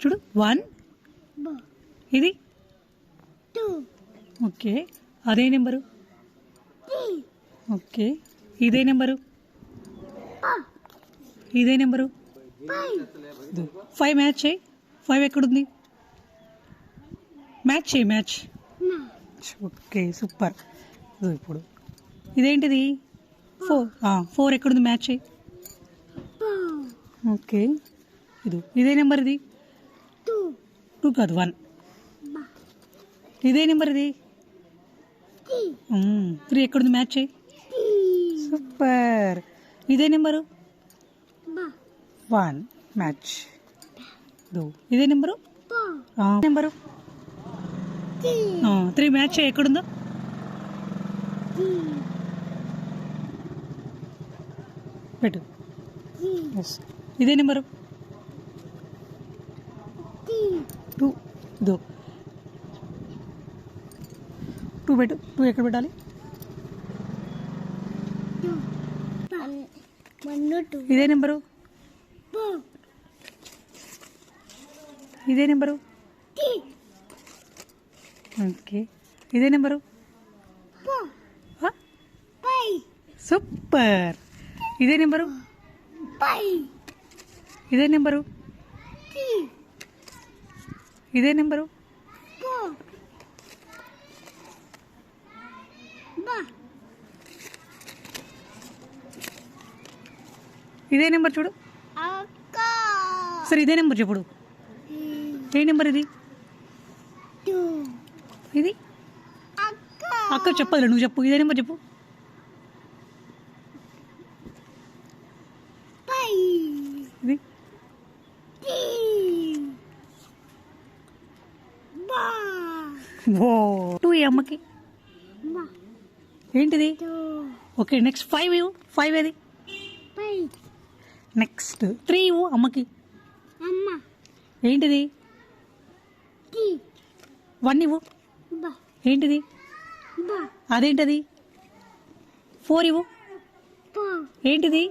చూడు 1 ఇది 2 ఓకే అదే నెంబరు 3 ఓకే ఇదే నెంబరు 4 ఇదే నెంబరు 5 5 మ్యాచ్ చేయి 5 ఎక్కడుంది మ్యాచ్ చేయి మ్యాచ్ ఓకే సూపర్ ఇప్పుడు ఇదేంటిది 4 ఎక్కడుంది మ్యాచ్ చేయి ఓకే ఇదే నెంబర్ ఇది 2 కాదు 1 ఇదే నెంబర్ ఇది 3 ఎక్కడుంది మ్యాచ్ చేయి సూపర్ ఇదే నెంబరు 1 మ్యాచ్ ఇదే నెంబరు నెంబరు 3 మ్యాచ్ చేయి ఎక్కడుందో పెట్టు ఇదే నెంబరు 2 2 పెట్టు 2 ఎక్కడ పెట్టాలి ఇదే నెంబరు ఇదే నెంబరు ఓకే ఇదే నెంబరు సూపర్ ఇదే నెంబరు ఇదే నెంబరు ఇదే నెంబరు ఇదే నెంబర్ చూడు సరే ఇదే నెంబర్ చెప్పుడు ఏ నెంబర్ ఇది ఇది అక్క చెప్పదు నువ్వు చెప్పు ఇదే నెంబర్ చెప్పు ఇది ఓ 2 ఈ అమ్మకి ఏంటిది ఓకే నెక్స్ట్ 5 ఇవ్వు 5 ఏది నెక్స్ట్ 3 ఇవ్వు అమ్మకి ఏంటిది 1 ఇవ్వు ఏంటిది అదేంటది 4 ఇవ్వు ఏంటిది